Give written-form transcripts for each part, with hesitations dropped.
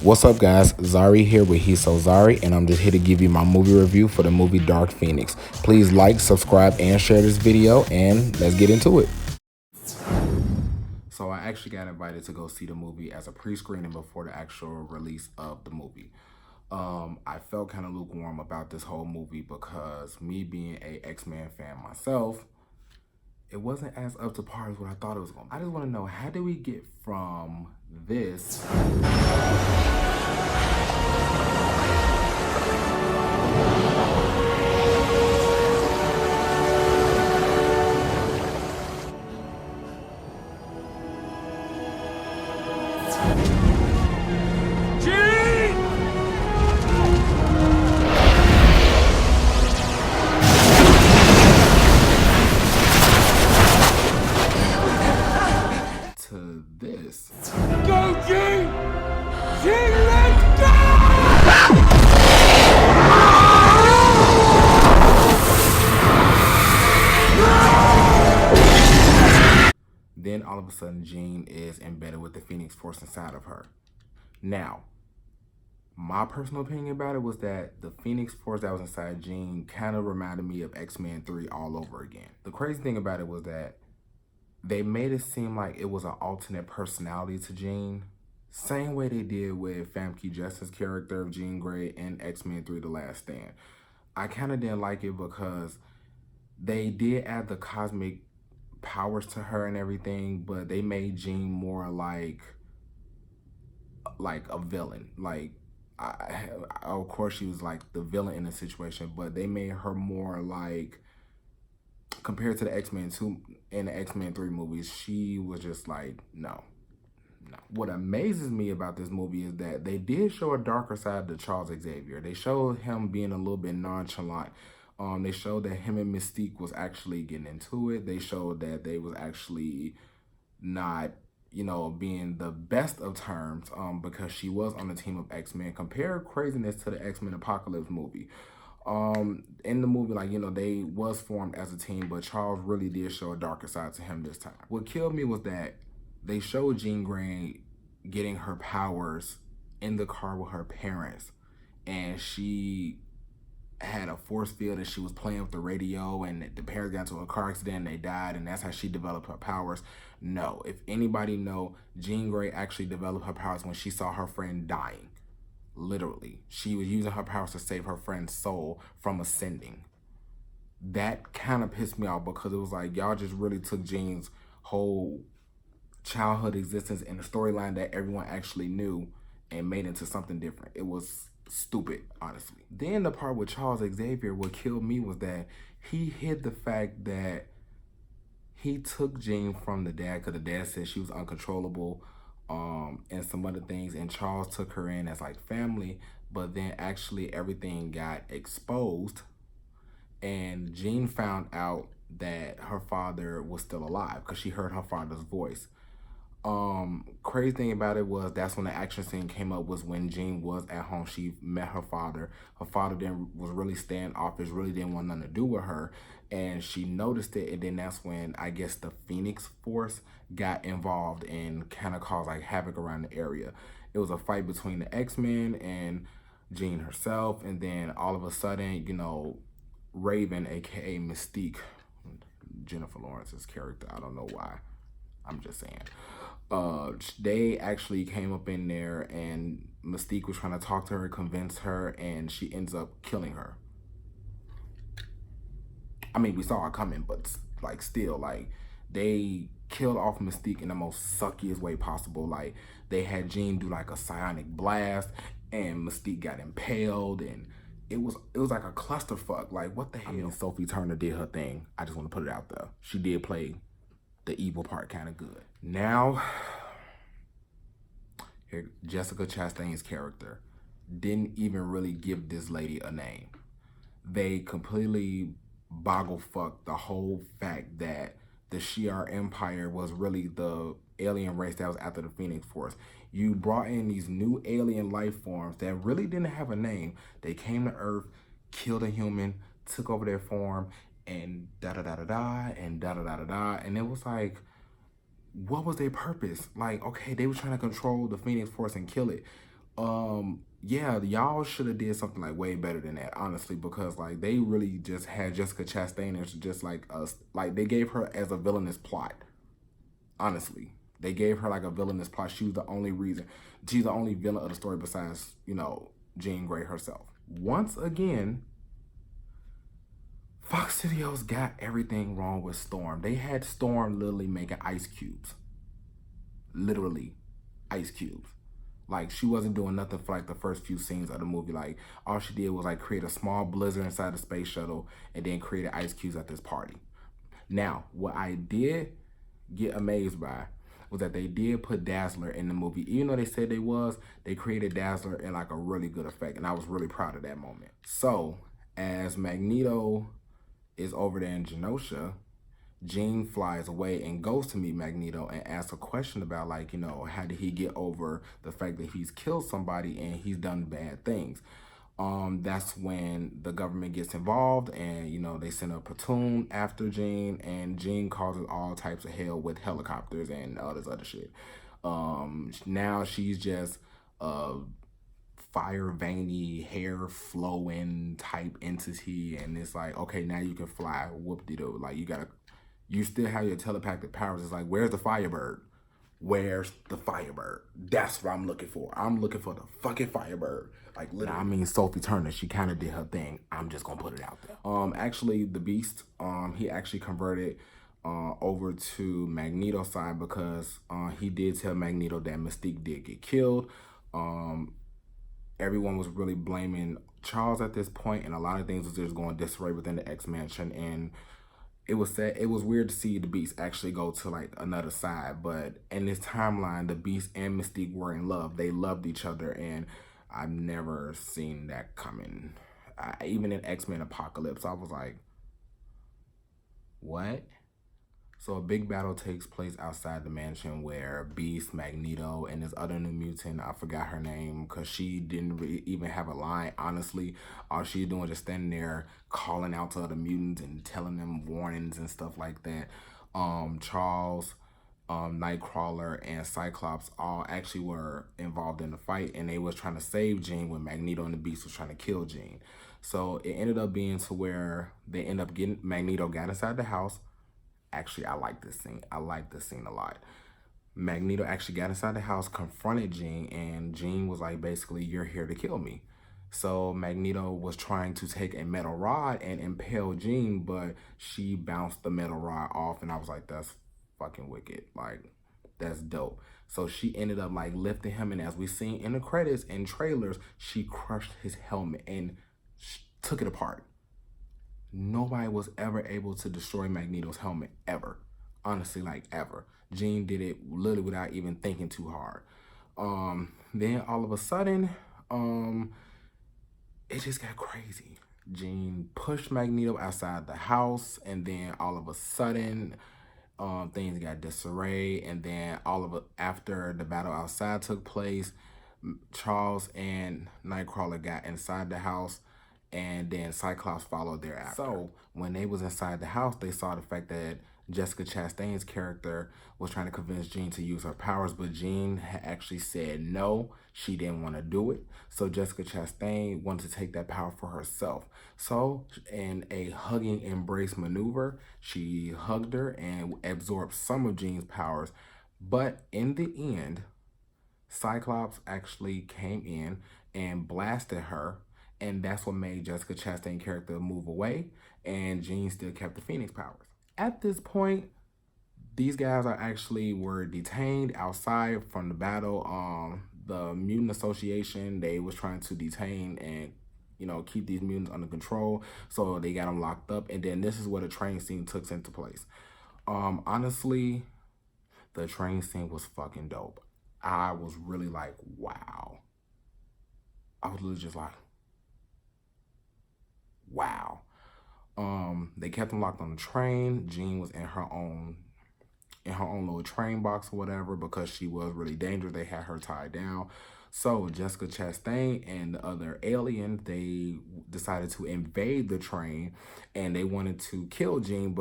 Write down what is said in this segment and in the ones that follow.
What's up, guys? Zari here with He's So Zari, and I'm just here to give you my movie review for the movie Dark Phoenix. Please like, subscribe, and share this video, and let's get into it. So I actually got invited to go see the movie as a pre-screening before the actual release of the movie. I felt kind of lukewarm about this whole movie because me being a X-Men fan myself, it wasn't as up to par as what I thought it was going to be. I just want to know, how did we get from this to this? Go, Gene! Gene, let's go! Then all of a sudden, Jean is embedded with the Phoenix Force inside of her. Now, my personal opinion about it was that the Phoenix Force that was inside Jean kind of reminded me of X-Men 3 all over again. The crazy thing about it was that they made it seem like it was an alternate personality to Jean. Same way they did with Famke Jessen's character of Jean Grey in X-Men 3 The Last Stand. I kind of didn't like it because they did add the cosmic powers to her and everything, but they made Jean more like a villain. Of course she was like the villain in the situation, but they made her more like, compared to the X-Men 2 and the X-Men 3 movies, she was just like, no. What amazes me about this movie is that they did show a darker side to Charles Xavier. They showed him being a little bit nonchalant. They showed that him and Mystique was actually getting into it. They showed that they was actually not, being the best of terms, because she was on the team of X-Men. Compare craziness to the X-Men Apocalypse movie. In the movie, they was formed as a team, but Charles really did show a darker side to him this time. What killed me was that they showed Jean Grey getting her powers in the car with her parents, and she had a force field and she was playing with the radio, and the parents got into a car accident and they died, and that's how she developed her powers. No, if anybody know, Jean Grey actually developed her powers when she saw her friend dying. Literally, she was using her powers to save her friend's soul from ascending. That kind of pissed me off because it was like, y'all just really took Jean's whole childhood existence and the storyline that everyone actually knew and made into something different. It was stupid, honestly. Then the part with Charles Xavier, what killed me was that he hid the fact that he took Jean from the dad because the dad said she was uncontrollable, and some other things, and Charles took her in as like family, but then actually everything got exposed and Jean found out that her father was still alive because she heard her father's voice. Crazy thing about it was that's when the action scene came up, was when Jean was at home. She met her father. Her father then was really standoffish, really didn't want nothing to do with her, and she noticed it, and then that's when I guess the Phoenix Force got involved and kind of caused like havoc around the area. It was a fight between the X-Men and Jean herself, and then all of a sudden, Raven, aka Mystique, Jennifer Lawrence's character, I don't know why, I'm just saying, they actually came up in there, and Mystique was trying to talk to her, convince her, and she ends up killing her. I mean, we saw it coming, but still, they killed off Mystique in the most suckiest way possible. Like, they had Jean do like a psionic blast, and Mystique got impaled, and it was like a clusterfuck. Like, what the hell? I mean, Sophie Turner did her thing. I just want to put it out there. She did play the evil part kind of good. Now, here, Jessica Chastain's character didn't even really give this lady a name. They completely boggle fucked the whole fact that the Shi'ar Empire was really the alien race that was after the Phoenix Force. You brought in these new alien life forms that really didn't have a name. They came to Earth, killed a human, took over their form, and da-da-da-da-da, and da-da-da-da-da. And it was like, what was their purpose? Like, okay, they were trying to control the Phoenix Force and kill it. Yeah, y'all should have did something like way better than that, honestly, because like they really just had Jessica Chastain as just like us, like they gave her as a villainous plot. Honestly, they gave her like a villainous plot. She was the only reason. She's the only villain of the story besides Jean Grey herself. Once again, Fox Studios got everything wrong with Storm. They had Storm literally making ice cubes. Literally, ice cubes. Like, she wasn't doing nothing for like the first few scenes of the movie. Like, all she did was like create a small blizzard inside the space shuttle and then created ice cubes at this party. Now, what I did get amazed by was that they did put Dazzler in the movie. Even though they said they created Dazzler in like a really good effect. And I was really proud of that moment. So, as Magneto is over there in Genosha, Jean flies away and goes to meet Magneto and asks a question about like, how did he get over the fact that he's killed somebody and he's done bad things. That's when the government gets involved and, they send a platoon after Jean and Jean causes all types of hell with helicopters and all this other shit. Now she's just fire veiny, hair flowing type entity, and it's like, okay, now you can fly. Whoop-de-doo. Like, you still have your telepathic powers. It's like, where's the Firebird? Where's the Firebird? That's what I'm looking for. I'm looking for the fucking Firebird. Like, literally. I mean, Sophie Turner, she kind of did her thing. I'm just gonna put it out there. Actually, the Beast, he actually converted over to Magneto's side because he did tell Magneto that Mystique did get killed. Everyone was really blaming Charles at this point, and a lot of things was just going disarray within the X-Mansion, and it was sad. It was weird to see the Beast actually go to like another side, but in this timeline, the Beast and Mystique were in love. They loved each other, and I've never seen that coming. Even in X-Men Apocalypse, I was like, what? So a big battle takes place outside the mansion where Beast, Magneto, and this other new mutant, I forgot her name because she didn't even have a line, honestly. All she doing was just standing there calling out to other mutants and telling them warnings and stuff like that. Charles, Nightcrawler, and Cyclops all actually were involved in the fight, and they was trying to save Jean when Magneto and the Beast was trying to kill Jean. So it ended up being to where they end up getting, Magneto got inside the house. Actually, I like this scene. I like this scene a lot. Magneto actually got inside the house, confronted Jean, and Jean was like, basically, you're here to kill me. So Magneto was trying to take a metal rod and impale Jean, but she bounced the metal rod off, and I was like, that's fucking wicked. Like, that's dope. So she ended up like lifting him, and as we seen in the credits and trailers, she crushed his helmet and took it apart. Nobody was ever able to destroy Magneto's helmet, ever. Honestly, like, ever. Jean did it literally without even thinking too hard. Then all of a sudden, it just got crazy. Jean pushed Magneto outside the house, and then all of a sudden, things got disarray, and then after the battle outside took place, Charles and Nightcrawler got inside the house, and then Cyclops followed thereafter. So when they was inside the house, they saw the fact that Jessica Chastain's character was trying to convince Jean to use her powers, but Jean had actually said no, she didn't want to do it. So Jessica Chastain wanted to take that power for herself. So in a hugging embrace maneuver, she hugged her and absorbed some of Jean's powers. But in the end, Cyclops actually came in and blasted her, and that's what made Jessica Chastain's character move away, and Jean still kept the Phoenix powers. At this point, these guys were detained outside from the battle. The Mutant Association, they was trying to detain and keep these mutants under control, so they got them locked up, and then this is where the train scene took into place. Honestly, the train scene was fucking dope. I was really like, wow. I was literally just like, wow. They kept them locked on the train. Jean was in her own little train box or whatever because she was really dangerous. They had her tied down. So Jessica Chastain and the other alien, they decided to invade the train, and they wanted to kill Jean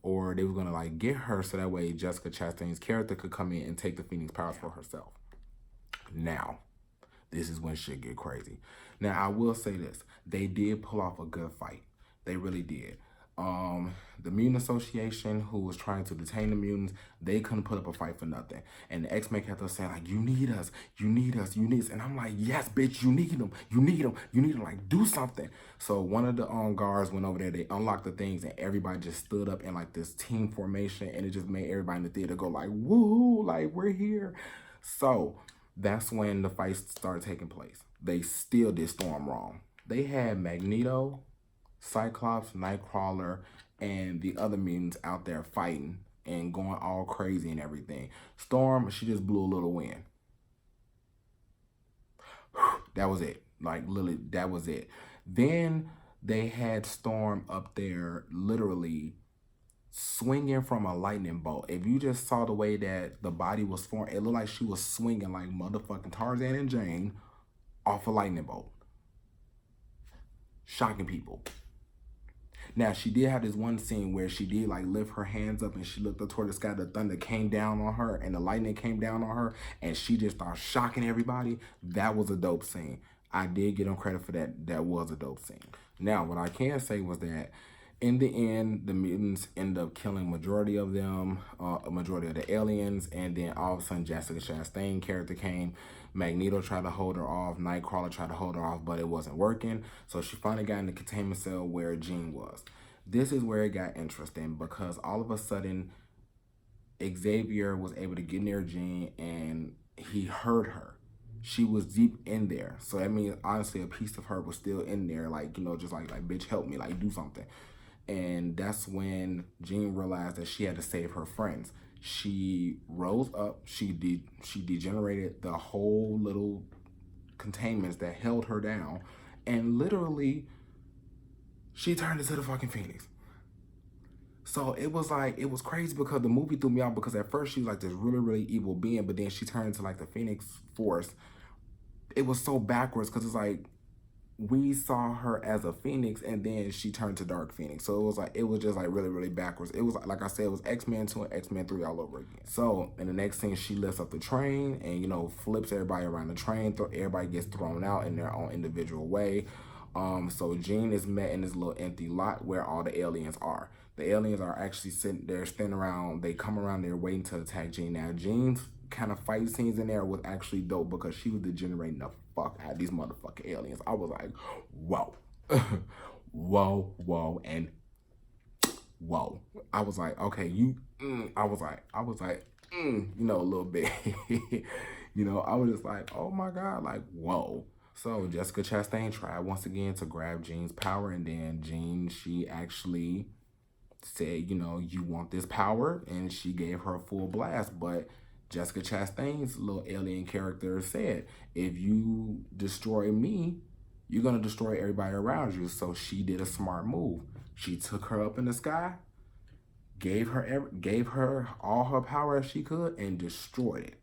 or they were gonna like get her so that way Jessica Chastain's character could come in and take the Phoenix powers for herself. Now, this is when shit get crazy. Now, I will say this. They did pull off a good fight. They really did. The Mutant Association, who was trying to detain the mutants, they couldn't put up a fight for nothing. And the X-Men kept on saying, like, you need us, you need us, you need us. And I'm like, yes, bitch, you need them, you need them, you need them, like, do something. So one of the guards went over there, they unlocked the things, and everybody just stood up in, like, this team formation, and it just made everybody in the theater go, like, woo, like, we're here. So that's when the fight started taking place. They still did Storm wrong. They had Magneto, Cyclops, Nightcrawler, and the other mutants out there fighting and going all crazy and everything. Storm, she just blew a little wind. That was it. Like, literally, that was it. Then they had Storm up there literally swinging from a lightning bolt. If you just saw the way that the body was formed, it looked like she was swinging like motherfucking Tarzan and Jane off a lightning bolt. Shocking people. Now, she did have this one scene where she did like lift her hands up and she looked up toward the sky. The thunder came down on her and the lightning came down on her and she just started shocking everybody. That was a dope scene. I did get them credit for that. That was a dope scene. Now, what I can say was that in the end, the mutants ended up killing majority of them, a majority of the aliens, and then all of a sudden Jessica Chastain character came. Magneto tried to hold her off, Nightcrawler tried to hold her off, but it wasn't working. So she finally got in the containment cell where Jean was. This is where it got interesting because all of a sudden Xavier was able to get near Jean and he heard her. She was deep in there. So that means honestly a piece of her was still in there, like, you know, just like bitch, help me, like do something. And that's when Jean realized that she had to save her friends. She rose up, she degenerated the whole little containments that held her down, and literally she turned into the fucking Phoenix. So it was like, it was crazy because the movie threw me off because at first she was like this really, really evil being, but then she turned into like the Phoenix Force. It was so backwards because it's like, we saw her as a Phoenix and then she turned to Dark Phoenix. So it was like, it was just like really, really backwards. It was like I said, it was X-Men 2 and X-Men 3 all over again. So in the next scene, she lifts up the train and, you know, flips everybody around the train. Everybody gets thrown out in their own individual way. So Jean is met in this little empty lot where all the aliens are. The aliens are actually sitting there, standing around. They come around there waiting to attack Jean. Now, Jean's kind of fight scenes in there was actually dope because she was degenerating the fuck out of these motherfucking aliens. I was like, whoa. whoa, and whoa. I was like, okay, I was like, you know, a little bit. You know, I was just like, oh my God, like, whoa. So Jessica Chastain tried once again to grab Jean's power, and then Jean, she actually said, you know, you want this power, and she gave her a full blast. But Jessica Chastain's little alien character said, if you destroy me, you're gonna destroy everybody around you. So she did a smart move. She took her up in the sky, gave her all her power as she could, and destroyed it.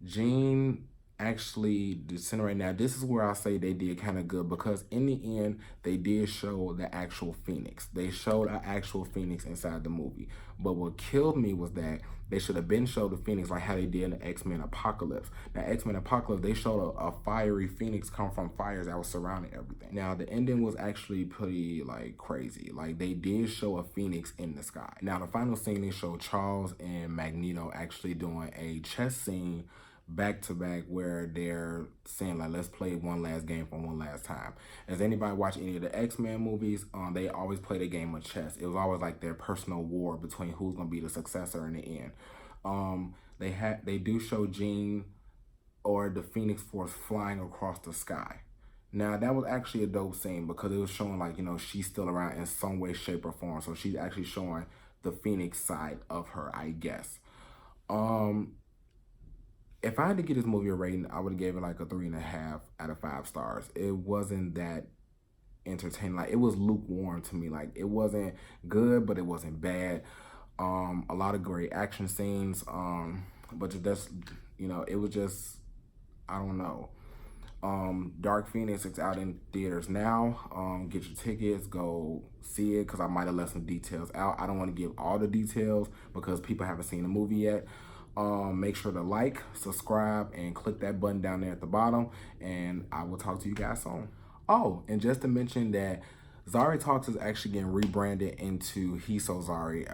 Jean actually disintegrated. Now, this is where I say they did kind of good because in the end, they did show the actual Phoenix. They showed an actual Phoenix inside the movie. But what killed me was that they should have been showed the Phoenix like how they did in the X-Men Apocalypse. Now, X-Men Apocalypse, they showed a fiery Phoenix come from fires that was surrounding everything. Now, the ending was actually pretty, like, crazy. Like, they did show a Phoenix in the sky. Now, the final scene, they showed Charles and Magneto actually doing a chess scene back to back where they're saying like, let's play one last game for one last time. As anybody watch any of the X-Men movies, they always play the game of chess. It was always like their personal war between who's gonna be the successor in the end. They do show Jean or the Phoenix Force flying across the sky. Now that was actually a dope scene because it was showing like, you know, she's still around in some way, shape, or form. So she's actually showing the Phoenix side of her, I guess. If I had to give this movie a rating, I would have gave it like a 3.5 out of 5 stars. It wasn't that entertaining. Like, it was lukewarm to me. Like, it wasn't good, but it wasn't bad. A lot of great action scenes. But that's, you know, it was just, I don't know. Dark Phoenix is out in theaters now. Get your tickets, go see it, because I might have left some details out. I don't want to give all the details because people haven't seen the movie yet. Make sure to like, subscribe, and click that button down there at the bottom. And I will talk to you guys soon. Oh, and just to mention that Zari Talks is actually getting rebranded into He's So Zari.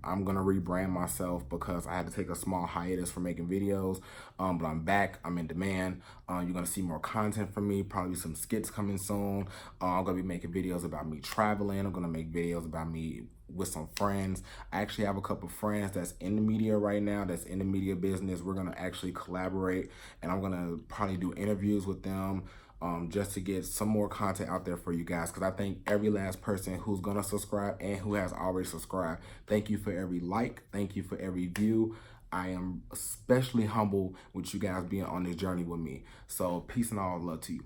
I'm gonna rebrand myself because I had to take a small hiatus for making videos. But I'm back. I'm in demand. You're gonna see more content from me. Probably some skits coming soon. I'm gonna be making videos about me traveling. I'm gonna make videos about me with some friends. I actually have a couple friends that's in the media right now, that's in the media business. We're gonna actually collaborate, and I'm gonna probably do interviews with them, just to get some more content out there for you guys, because I think every last person who's gonna subscribe and who has already subscribed, thank you for every like, thank you for every view. I am especially humble with you guys being on this journey with me. So peace and all love to you.